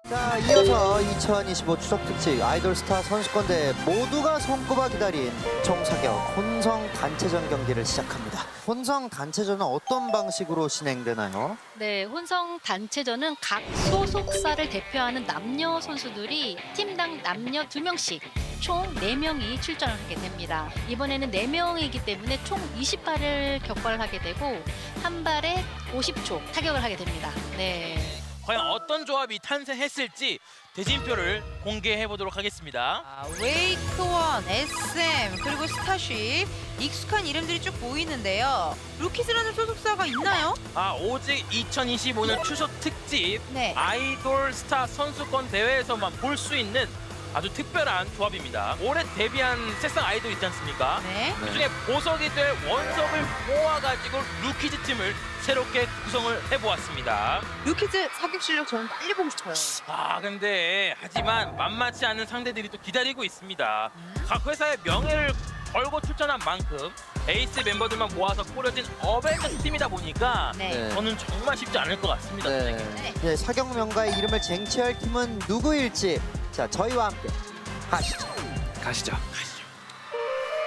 자, 이어서 2025 추석 특집 아이돌 스타 선수권 대회 모두가 손꼽아 기다린 총사격 혼성 단체전 경기를 시작합니다. 혼성 단체전은 어떤 방식으로 진행되나요? 네, 혼성 단체전은 각 소속사를 대표하는 남녀 선수들이 팀당 남녀 2명씩 총 4명이 출전을 하게 됩니다. 이번에는 4명이기 때문에 총 20발을 격발을 하게 되고 한 발에 50초 타격을 하게 됩니다. 네. 과연 어떤 조합이 탄생했을지 대진표를 공개해 보도록 하겠습니다. 웨이크원, SM, 그리고 스타쉽 익숙한 이름들이 쭉 보이는데요. 루키즈라는 소속사가 있나요? 오직 2025년 추석 특집 네. 아이돌 스타 선수권 대회에서만 볼 수 있는 아주 특별한 조합입니다. 올해 데뷔한 새싹 아이돌 있지 않습니까? 네. 그중에 보석이 될 원석을 모아가지고 루키즈 팀을 새롭게 구성을 해보았습니다. 루키즈 사격 실력 저는 빨리 보고 싶어요. 하지만 만만치 않은 상대들이 또 기다리고 있습니다. 각 회사의 명예를 걸고 출전한 만큼 에이스 멤버들만 모아서 꾸려진 어벤져스 팀이다 보니까 네. 저는 정말 쉽지 않을 것 같습니다. 네. 네, 사격 명가의 이름을 쟁취할 팀은 누구일지 자, 저희와 함께 가시죠.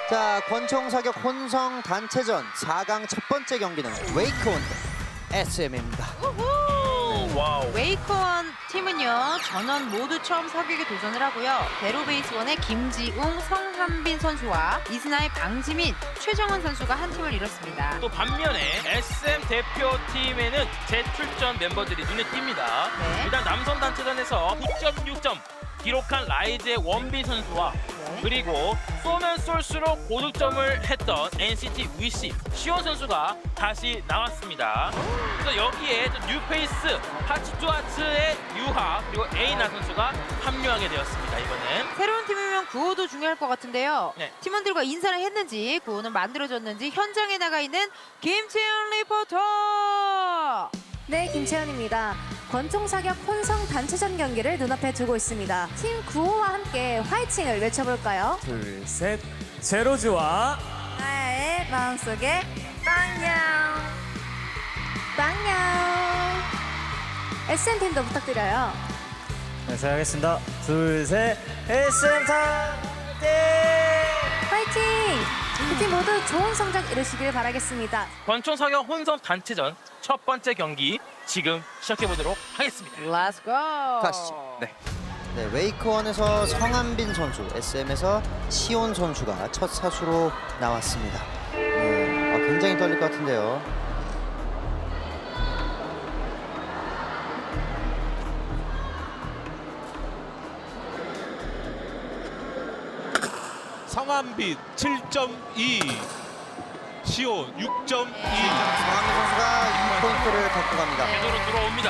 자, 권총 사격 혼성 단체전 4강 첫 번째 경기는 웨이크원 대 SM입니다. 와우. 웨이크원 팀은요 전원 모두 처음 사격에 도전을 하고요. 베로베이스원의 김지웅, 성한빈 선수와 이스나의 방지민, 최정원 선수가 한 팀을 이뤘습니다. 또 반면에 SM 대표팀에는 재출전 멤버들이 눈에 띕니다. 네. 일단 남선 단체전에서 9.6점 기록한 라이즈의 원빈 선수와 그리고 쏘면 쏠수록 고득점을 했던 NCT 위시 시온 선수가 다시 나왔습니다. 그래서 여기에 또 뉴페이스 하츠투하츠의 유하 그리고 에이나 선수가 합류하게 되었습니다. 이번엔 새로운 팀이면 구호도 중요할 것 같은데요. 네. 팀원들과 인사를 했는지 구호는 만들어졌는지 현장에 나가 있는 김채연 리포터. 네, 김채연입니다. 권총 사격 혼성 단체전 경기를 눈앞에 두고 있습니다. 팀 구호와 함께 화이팅을 외쳐볼까요? 둘, 셋. 제로즈와 나의 마음속에 빵냥 빵냥 SM팀도 부탁드려요. 네, 시작하겠습니다. 둘, 셋. SM타 네. 화이팅! 두 팀 모두 좋은 성적 이루시길 바라겠습니다. 권총 사격 혼성 단체전 첫 번째 경기 지금 시작해 보도록 하겠습니다. Let's go. 가시죠. 네, 웨이크원에서 성한빈 선수, SM에서 시온 선수가 첫 사수로 나왔습니다. 네, 굉장히 떨릴 것 같은데요. 성한빈 7.2, 시온 6.2. 성한빈 선수가 2포인트를 갖고 갑니다. 궤도로 들어옵니다.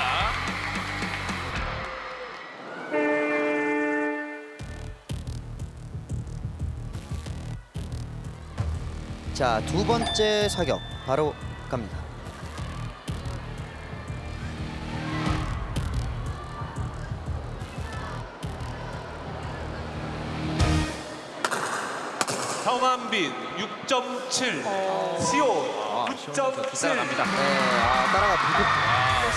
자, 두 번째 사격 바로 갑니다. 성한빈 6.7, 시온 6.7. 네, 따라가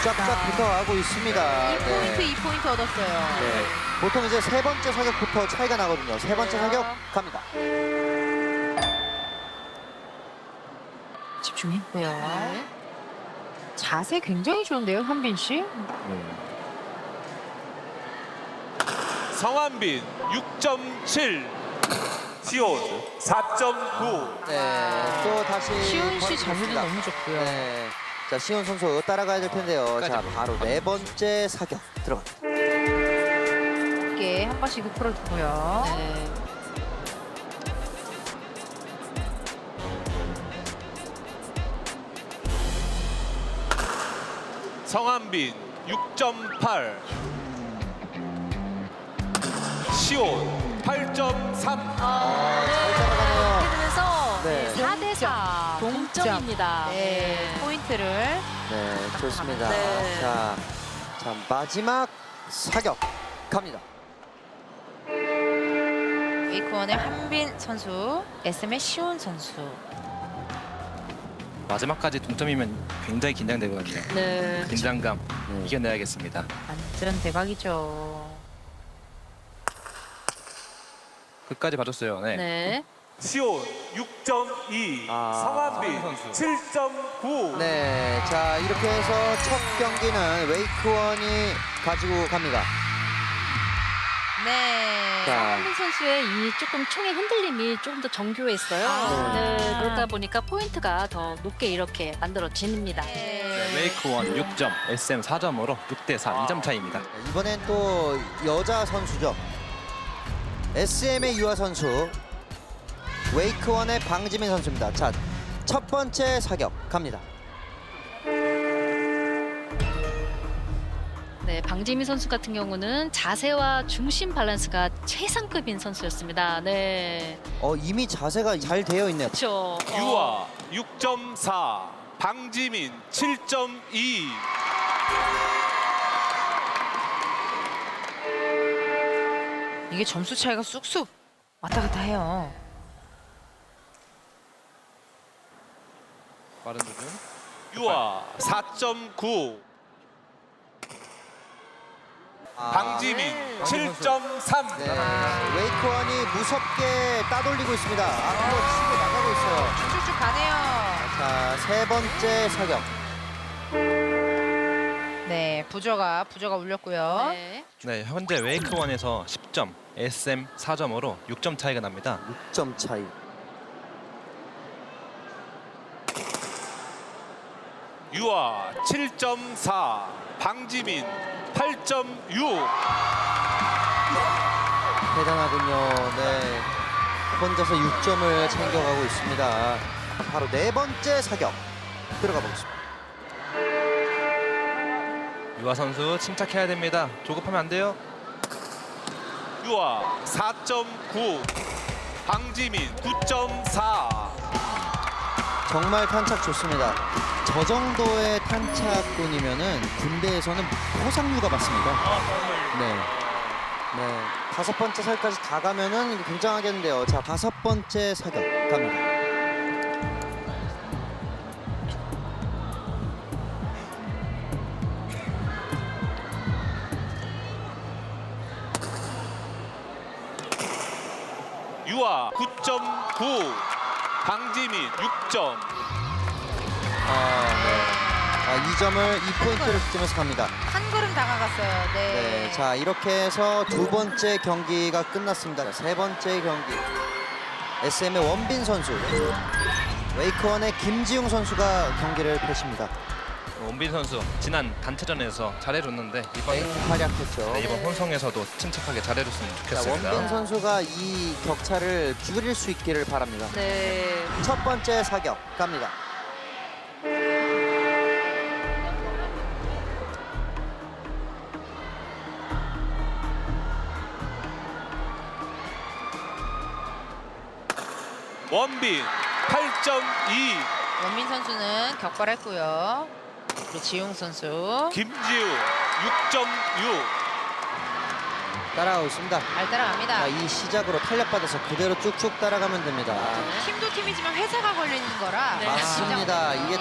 쫙쫙 붙어가고 있습니다. 2포인트, 네. 2포인트 얻었어요. 네. 보통 이제 세 번째 사격부터 차이가 나거든요. 세 번째 사격 갑니다. 집중했고요. 자세 굉장히 좋은데요, 한빈 씨? 성한빈 6.7, 시온 4.9. 네, 또 다시 시온 씨 자세도 벌어졌습니다. 너무 좋고요. 네. 자, 시온 선수 따라가야 될 텐데요. 자, 바로 네 번째 사격 들어갑니다. 함께 한 번씩 그 풀어주고요. 네. 성한빈 6.8, 시온 8.3. 잘 따라가네요. 이렇게 되면서 네. 4대4 동점입니다. 네, 포인트를. 네, 좋습니다. 네. 자, 마지막 사격 갑니다. 웨이크원의 한빈 선수, SM의 시온 선수. 마지막까지 동점이면 굉장히 긴장되거든요. 네. 긴장감 이겨내야겠습니다. 완전 대박이죠. 끝까지 봐줬어요. 네. 네. 시온 6.2, 성한빈 선수. 7.9. 네, 자 이렇게 해서 첫 경기는 웨이크원이 가지고 갑니다. 네. 자, 한빈 선수의 이 조금 총의 흔들림이 조금 더 정교했어요. 아. 네. 그러다 보니까 포인트가 더 높게 이렇게 만들어집니다. 웨이크원 6점, SM 4점으로 6대4 2점 차이입니다. 이번엔 또 여자 선수죠. SM의 유아 선수, 웨이크원의 방지민 선수입니다. 자, 첫 번째 사격 갑니다. 네, 방지민 선수 같은 경우는 자세와 중심 밸런스가 최상급인 선수였습니다. 네. 이미 자세가 잘 되어 있네요. 그렇죠. 유아 6.4, 방지민 7.2. 이게 점수 차이가 쑥쑥 왔다 갔다 해요. 빠른 부분. 유아 4.9, 방지민 7.3. 네, 웨이크원이 무섭게 따돌리고 있습니다. 앞으로 치고 나가고 있어요. 쭉쭉 가네요. 자, 세 번째 사격. 네, 부저가 울렸고요. 네. 네, 현재 웨이크원에서 10점, SM 4점으로 6점 차이가 납니다. 6점 차이. 유아 7.4, 방지민 8.6. 대단하군요. 네, 혼자서 6점을 챙겨가고 있습니다. 바로 네 번째 사격 들어가 보겠습니다. 유아 선수 침착해야 됩니다. 조급하면 안 돼요. 유아 4.9, 방지민 9.4. 정말 탄착 좋습니다. 저 정도의 탄착군이면은 군대에서는 포상류가 받습니다. 네. 네. 다섯 번째 살까지 다 가면은 이게 굉장하겠는데요. 자, 다섯 번째 사격 갑니다. 유아 9.9, 방지민 6점. 이 점을 이 포인트를 득점해서 갑니다. 한 걸음 다가갔어요. 네. 네, 자 이렇게 해서 두 번째 경기가 끝났습니다. 자, 세 번째 경기 SM의 원빈 선수, 웨이크원의 김지웅 선수가 경기를 펼칩니다. 원빈 선수 지난 단체전에서 잘해줬는데 이번 활약했죠. 네, 이번 혼성에서도 침착하게 잘해줬으면 자, 좋겠습니다. 원빈 선수가 이 격차를 줄일 수 있기를 바랍니다. 네. 첫 번째 사격 갑니다. 원빈 8.2, 원민 선수는 격발했고요. 그리고 지용 선수 김지우 6.6. 따라가고 있습니다. 잘 따라갑니다. 자, 이 시작으로 탄력받아서 그대로 쭉쭉 따라가면 됩니다. 팀도 팀이지만 회사가 걸리는 거라. 네. 맞습니다. 이게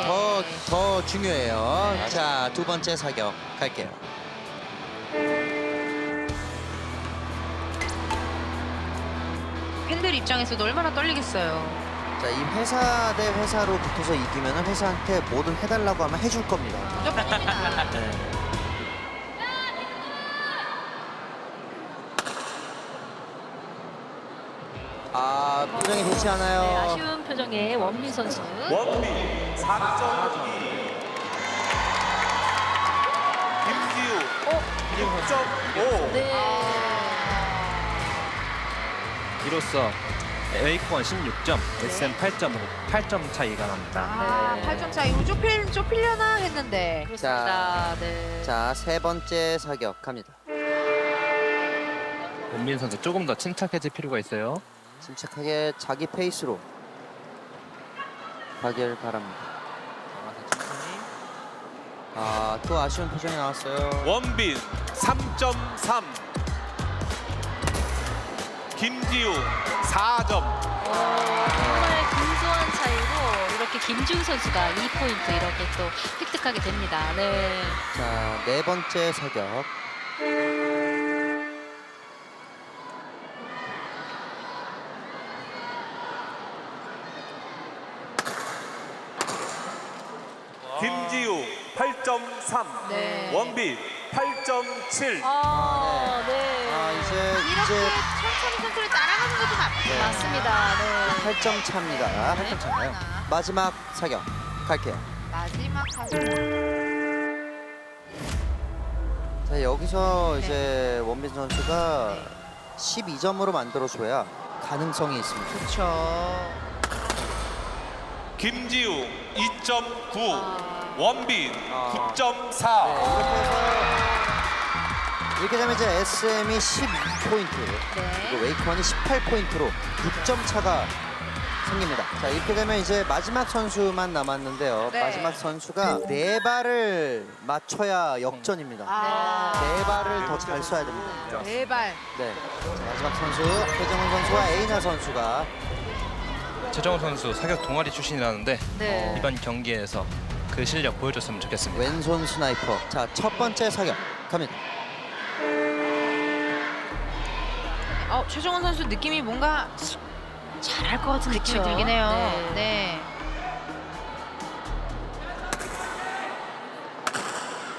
더 중요해요. 자, 두 번째 사격 갈게요. 팬들 입장에서도 얼마나 떨리겠어요. 자, 이 회사 대 회사로 붙어서 이기면 회사한테 뭐든 해달라고 하면 해줄 겁니다. 무조건입니다. 네. 표정이 좋지 않아요. 네, 아쉬운 표정의 원민 선수. 원빈 4.2, 김지우 6.5. 네. 이로써 웨이크원 16점, SM 8점으로 8점 차이가 납니다. 네. 8점 차이로 좁히려나 했는데. 그렇습니다. 네. 자, 세 번째 사격 갑니다. 원빈 선수 조금 더 침착해질 필요가 있어요. 침착하게 자기 페이스로 가길 바랍니다. 또 아쉬운 표정이 나왔어요. 원빈 3.3, 김지우 4점. 정말 근소한 차이로 이렇게 이렇게 김지훈 선수가 2포인트 이렇게 또 획득하게 됩니다. 네. 자, 네 번째 사격. 김지우 8.3, 네. 원빈 8.7. 아, 네. 아, 이제 이렇게 천천히 선수를 따라가는 것도 나쁘지 않아요. 맞습니다. 네. 8점 차입니다. 8점 차인가요? 마지막 사격 갈게요. 마지막 사격. 자, 여기서 네. 이제 원빈 선수가 네. 12점으로 만들어줘야 가능성이 있습니다. 그렇죠. 김지우 2.9, 아. 원빈 아. 9.4. 이렇게 되면 이제 SM이 12포인트, 네. 그리고 웨이크원이 18포인트로 6점 차가 생깁니다. 자, 이렇게 되면 이제 마지막 선수만 남았는데요. 네. 마지막 선수가 4발을 맞춰야 역전입니다. 아. 4발을 더 잘 쏴야 됩니다. 네 발. 네. 자, 마지막 선수 최정훈 선수와 에이나 선수가 최정우 선수 사격 동아리 출신이라는데 네. 이번 경기에서 그 실력 보여줬으면 좋겠습니다. 왼손 스나이퍼. 자, 첫 번째 사격 갑니다. 최정원 선수 느낌이 뭔가 잘할 것 같은 느낌이 그쵸. 들긴 해요. 네. 네.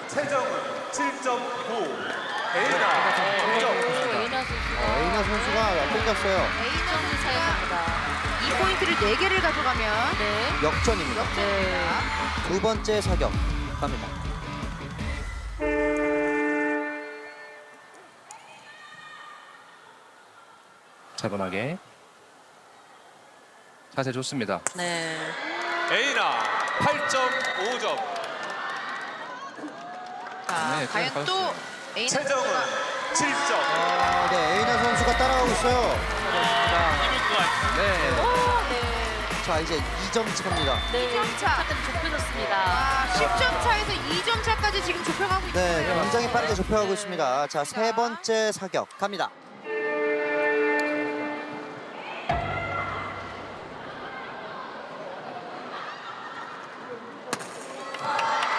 최정은 7.9, 에이나 9점. 에이나 선수가 에이나 선수가 땡겼어요. 에이나 선수가 사용합니다. 2포인트를 4개를 가져가면 네. 역전입니다. 네. 두 번째 사격 갑니다. 차분하게. 자세 좋습니다. 네. 에이나 8.5점. 자, 네, 과연 그냥 또 에이나 최정은 선수가 7점. 아, 네, 에이나 선수가 따라가고 있어요. 힘을 것 네. 오, 네. 자, 이제 2점 차입니다. 네. 2점 차. 차까지 좁혀졌습니다. 아, 10점 차에서 2점 차까지 지금 좁혀가고 네, 있어요. 굉장히 빠르게 좁혀가고 있습니다. 자, 세 번째 사격 갑니다.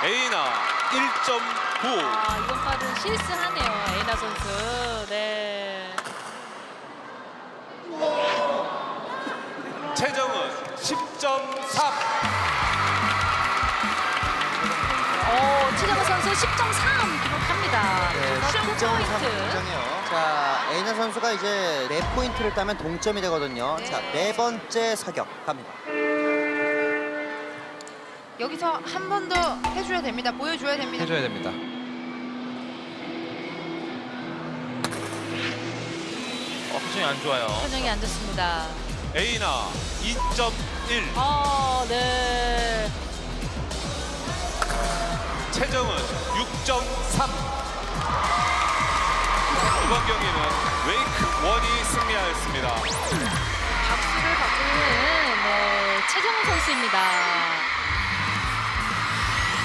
에이나 1.9, 아, 이번 판은 실수하네요. 에이나 선수. 네. 최정은 10.3. 최정은 선수 10.3 기록합니다. 네, 그래서 10.3 포인트. 굉장해요. 자, 에이나 선수가 이제 4포인트를 따면 동점이 되거든요. 네. 자, 네 번째 사격 갑니다. 여기서 한 번 더 해줘야 됩니다. 보여줘야 됩니다. 해줘야 됩니다. 표정이 안 좋아요. 표정이 안 좋습니다. 에이나 2.1, 네. 최정은 6.3. 이번 경기는 웨이크 원이 승리하였습니다. 박수를 받고 있는 네, 최정훈 선수입니다.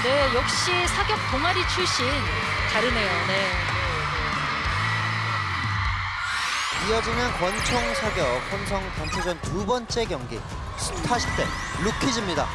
네, 역시 사격 동아리 출신 다르네요. 네. 이어지는 권총 사격 혼성 단체전 두 번째 경기 스타 10대 루키즈입니다.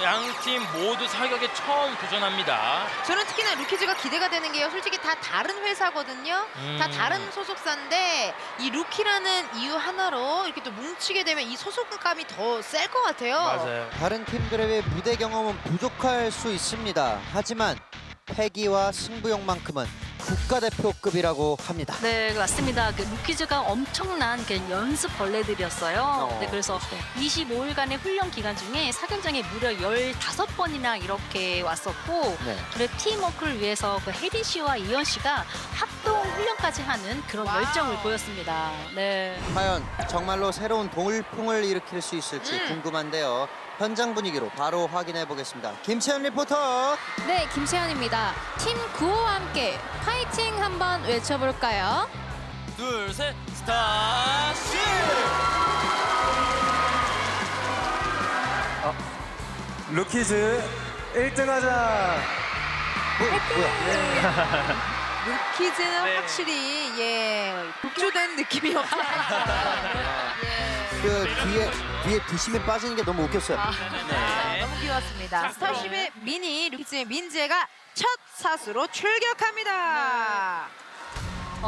양팀 모두 사격에 처음 도전합니다. 저는 특히나 루키즈가 기대가 되는 게요. 솔직히 다 다른 회사거든요. 다 다른 소속사인데 이 루키라는 이유 하나로 이렇게 또 뭉치게 되면 이 소속감이 더 셀 것 같아요. 맞아요. 다른 팀들에 비해 무대 경험은 부족할 수 있습니다. 하지만 패기와 승부욕만큼은 국가대표급이라고 합니다. 네, 맞습니다. 그 루키즈가 엄청난 그 연습 벌레들이었어요. 네, 그래서 25일간의 훈련 기간 중에 사격장에 무려 15번이나 이렇게 왔었고, 네. 그래 팀워크를 위해서 그 혜린 씨와 이현 씨가 합동 훈련까지 하는 그런 와우. 열정을 보였습니다. 네. 과연 정말로 새로운 돌풍을 일으킬 수 있을지 궁금한데요. 현장 분위기로 바로 확인해 보겠습니다. 김채연 리포터. 네, 김채연입니다. 팀 구호와 함께 파이팅 한번 외쳐볼까요? 둘, 셋, 스타트! 루키즈 1등 하자. 뭐야? 루키즈는 네. 확실히 독주된 느낌이 없어요. 그 뒤에 뒷심이 빠지는 게 너무 웃겼어요. 너무 귀여웠습니다. 스타쉽의 미니 루키즈의 민재가 첫 사수로 출격합니다.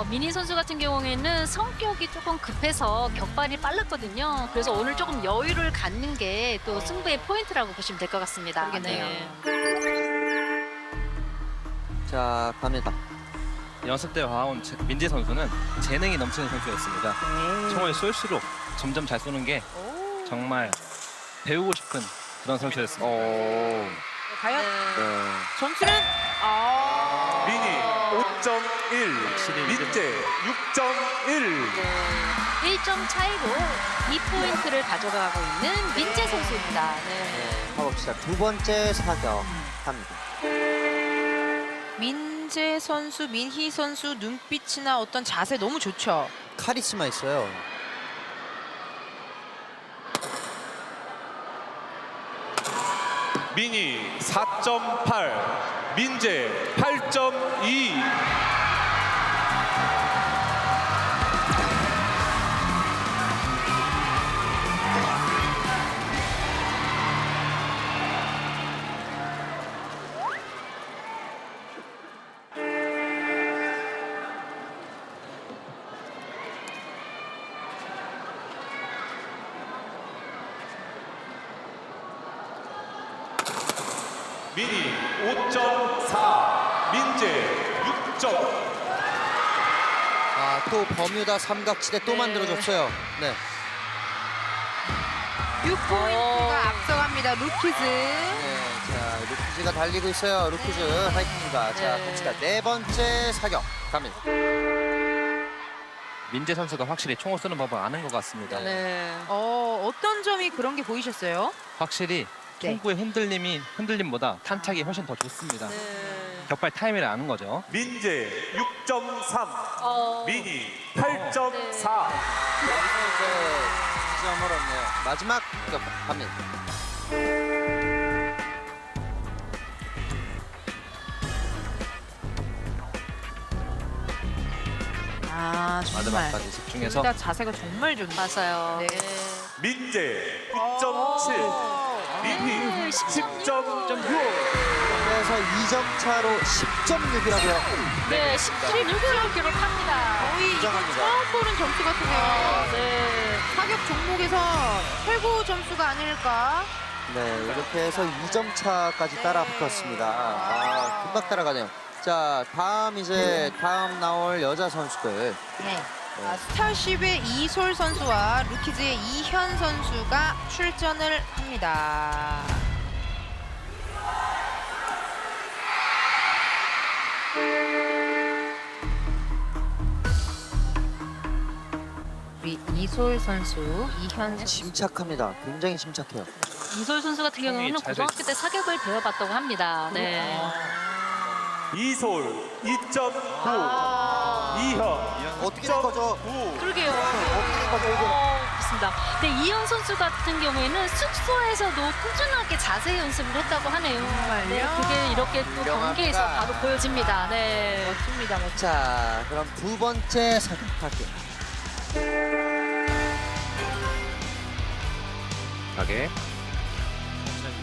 미니 선수 같은 경우에는 성격이 조금 급해서 격발이 빨랐거든요. 그래서 오늘 조금 여유를 갖는 게 또 승부의 포인트라고 보시면 될 것 같습니다. 그러겠네요. 자, 갑니다. 연습 때 봐온 민재 선수는 재능이 넘치는 선수였습니다. 총을 쏠수록 점점 잘 쏘는 게 정말 배우고 싶은 그런 선수였습니다. 과연 네. 점수는 미니 5.1, 민재 6.1. 1점 차이로 2포인트를 가져가고 있는 민재 선수입니다. 네. 가봅시다. 두 번째 사격 갑니다. 민재 선수, 민희 선수 눈빛이나 어떤 자세 너무 좋죠. 카리스마 있어요. 미니 4.8, 민재 8.2. 미니 5.4, 민재 6점. 또 버뮤다 삼각지대 또 만들어줬어요. 네. 6포인트가 앞서갑니다. 루키즈. 네, 자, 루키즈가 달리고 있어요. 루키즈 화이팅입니다. 자, 갑시다. 네 번째 사격 갑니다. 민재 선수가 확실히 총을 쏘는 법을 아는 것 같습니다. 어떤 점이 그런 게 보이셨어요? 확실히 네. 총구의 흔들림보다 탄착이 훨씬 더 좋습니다. 격발 타이밍을 아는 거죠. 민재 6.3, 미니 8.4. 점을 얻네요. 마지막 사격 갑니다. 정말. 마지막까지 집중해서 둘 다 자세가 정말 좋네요. 맞아요. 네. 민재 9.7, 민희 10.6. 그래서 2점 차로 10.6이라고요. 네, 17을 기록합니다. 거의 이거 인정합니다. 처음 보는 점수 같은데요. 네. 사격 종목에서 최고 점수가 아닐까? 네, 이렇게 해서 2점 차까지 따라 붙었습니다. 금방 따라가네요. 자, 다음 나올 여자 선수들. 네. 스타쉽의 이솔 선수와 루키즈의 이현 선수가 출전을 합니다. 우리 이솔 선수, 이현 선수. 침착합니다. 굉장히 침착해요. 이솔 선수 같은 경우는 잘 고등학교 때 사격을 배워봤다고 합니다. 네. 이솔 2.9, 이현 어떻게 된 거죠? 9. 그러게요. 어떻게 된 거죠, 이게? 그렇습니다. 근데 이현 선수 같은 경우에는 숙소에서도 꾸준하게 자세 연습을 했다고 하네요. 네, 그게 이렇게 또 훌륭합니다. 경기에서 바로 보여집니다. 네. 멋집니다. 자, 그럼 두 번째 사격 할게요. 가게.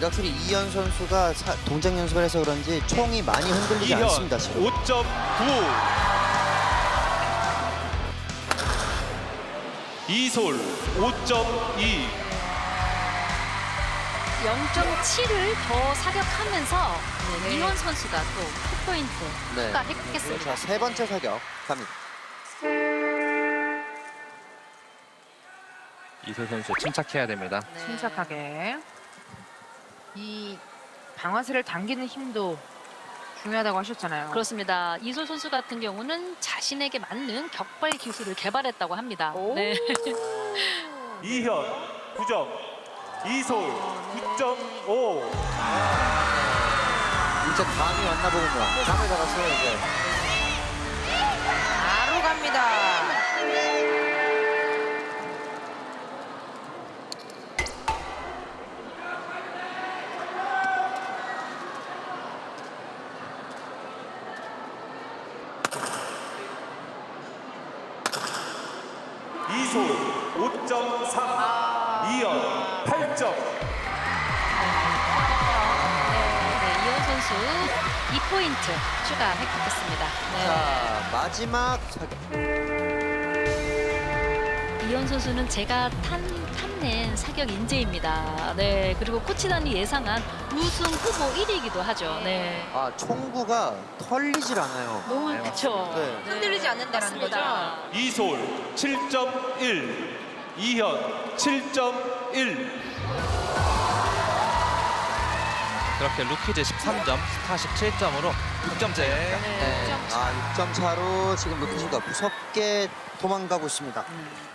확실히 이현 선수가 동작 연습을 해서 그런지 총이 많이 흔들리지 이현 않습니다, 지금. 5.9, 이솔 5.2. 0.7을 더 사격하면서 이현 선수가 또 풋포인트 네. 추가했겠습니다. 자, 세 번째 사격 갑니다. 이솔 선수 침착해야 됩니다. 침착하게. 이 방아쇠를 당기는 힘도 중요하다고 하셨잖아요. 그렇습니다. 이솔 선수 같은 경우는 자신에게 맞는 격발 기술을 개발했다고 합니다. 네. 이현 9점, 이솔 9.5. 진짜 감이 왔나 보군요. 감을 잡았어요, 이제. 바로 갑니다. 이솔 5.3, 이현 8점. 네, 이현 선수 2포인트 추가 획득했습니다. 네. 자, 마지막 사격. 이현 선수는 제가 탐낸 사격 인재입니다. 네, 그리고 코치단이 예상한 우승 후보 1위이기도 하죠. 네. 아, 총구가 털리질 않아요. 너무 그쵸. 네. 흔들리지 않는다는 거죠. 이솔 7.1, 이현 7.1. 그렇게 루키즈 13점, 스타 17점으로 6점째. 네. 아, 6점 차로 지금 루키즈가 무섭게 도망가고 있습니다.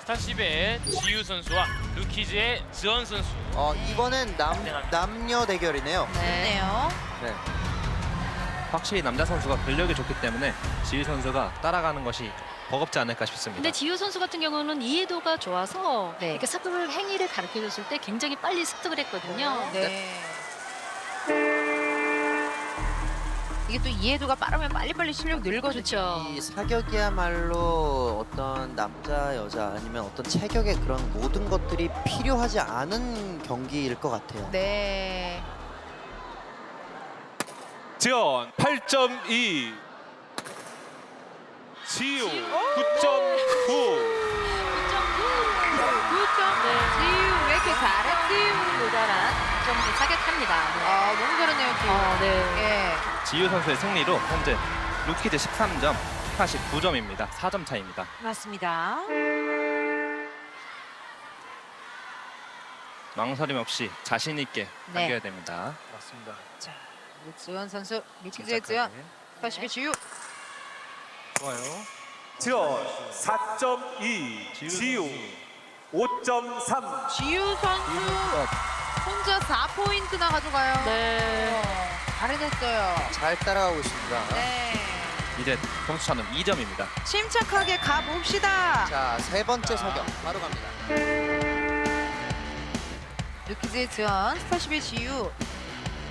스타쉽의 지유 선수와 루키즈의 지원 선수. 이번엔 남녀 대결이네요. 네요. 네. 확실히 남자 선수가 근력이 좋기 때문에 지휘 선수가 따라가는 것이 버겁지 않을까 싶습니다. 근데 지효 선수 같은 경우는 이해도가 좋아서 이렇게 사격 행위를 가르쳐줬을 때 굉장히 빨리 습득을 했거든요. 네. 이게 또 이해도가 빠르면 빨리빨리 실력 늘거든요. 그렇죠. 이 사격이야말로 어떤 남자, 여자 아니면 어떤 체격의 그런 모든 것들이 필요하지 않은 경기일 것 같아요. 네. 지현 8.2, 지우 9.9. 9점. 지우 왜 이렇게 잘했지? 모자란 점을 사격합니다. 네. 아, 너무 잘했네요, 지우. 네. 예. 지휘 선수의 승리로 현재 루키즈 13점, 스타 19점입니다. 4점 차입니다. 맞습니다. 망설임 없이 자신 있게 네. 당겨야 됩니다. 맞습니다. 자, 지원 선수, 루키즈의 지원. 80의 지우. 좋아요. 지현 4.2, 지우 5.3. 지우 선수 혼자 4포인트나 가져가요. 네. 잘해냈어요. 잘 따라가고 있습니다. 네. 이제 점수차는 2점입니다. 침착하게 가봅시다. 자, 세 번째 사격 바로 갑니다. 루키즈의 지원, 스타쉽의 지우.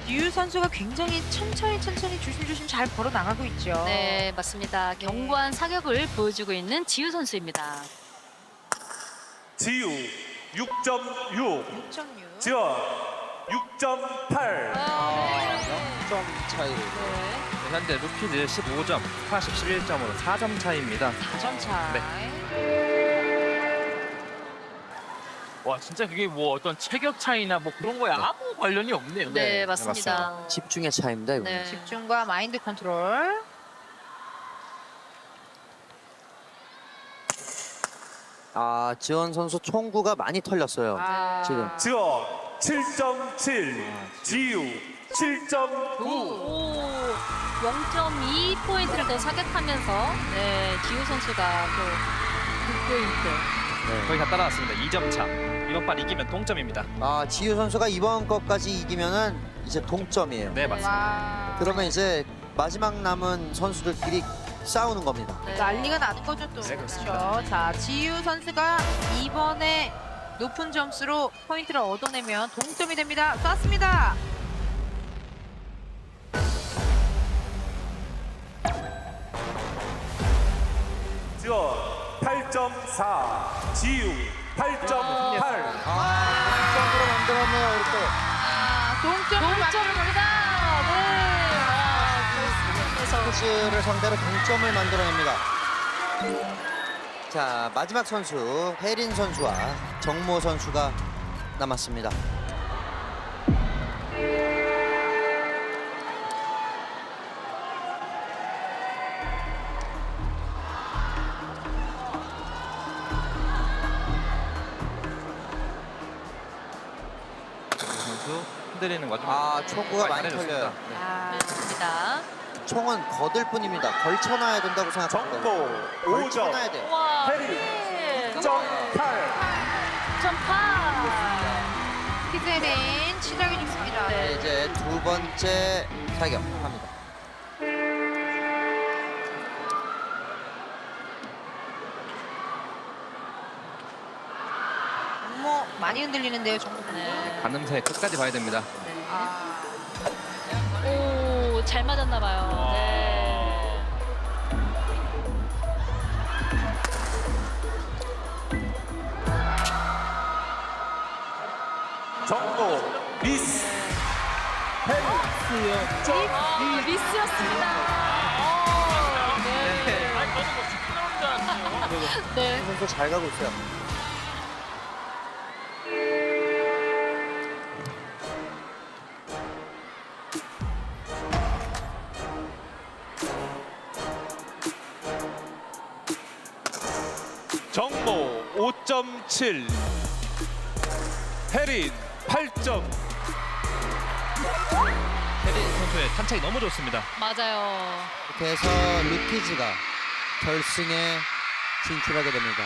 지우 선수가 굉장히 천천히 조심조심 잘 걸어 나가고 있죠. 네, 맞습니다. 견고한 사격을 보여주고 있는 지우 선수입니다. 지우 6.6, 6.6. 지현 6.8. 0점 차이로. 현재 루키즈 15점, 스타 11점으로 4점 차입니다. 4점 차. 와 진짜 그게 뭐 어떤 체격 차이나 뭐 그런 거에 아무 관련이 없네요. 네, 맞습니다. 집중의 차이입니다, 이거. 네. 집중과 마인드 컨트롤. 아, 지원 선수 총구가 많이 털렸어요. 지금. 지현 7.7, 지우 7.9. 오, 0.2포인트를 더 사격하면서 네, 지우 선수가 또 9포인트. 거의 다 따라왔습니다. 2점 차. 이번 판 이기면 동점입니다. 아, 지우 선수가 이번 것까지 이기면은 이제 동점이에요. 네, 맞습니다. 와. 그러면 이제 마지막 남은 선수들끼리 싸우는 겁니다. 네. 난리가 나는 거죠 또. 네, 그렇습니다. 그렇죠. 자, 지우 선수가 이번에 높은 점수로 포인트를 얻어내면 동점이 됩니다. 쐈습니다. 지현 8.4, 지우 8.8. 동점으로 만들었네요, 이렇게. 동점을 동점입니다. 네. 그래서 스포츠를 상대로 동점을 만들어냅니다. 자, 마지막 선수 혜린 선수와 정모 선수가 남았습니다. 선수 흔들리는 과정. 아, 총구가 많이 잘해줬습니다. 털려요. 네. 아, 맞습니다. 총은 거들 뿐입니다. 걸쳐놔야 된다고 생각합니다. 정보 5점, 걸쳐놔야 돼요. 와, 혜린 네. 9.8. 9.8. 키즈는 치장이 좋습니다. 네, 이제 두 번째 사격합니다. 뭐 많이 흔들리는데요, 정보. 네. 가늠새 끝까지 봐야 됩니다. 아, 오, 잘 맞았나 봐요. 네. 정보 미스 혜린 미스였습니다. 아니 저는 뭐 직분 나오는 줄 알았어요. 네. 선수 잘 가고 있어요. 정보 5.7 혜린 8점 혜린 선수의 탄착이 너무 좋습니다. 맞아요. 이렇게 해서 루키즈가 결승에 진출하게 됩니다.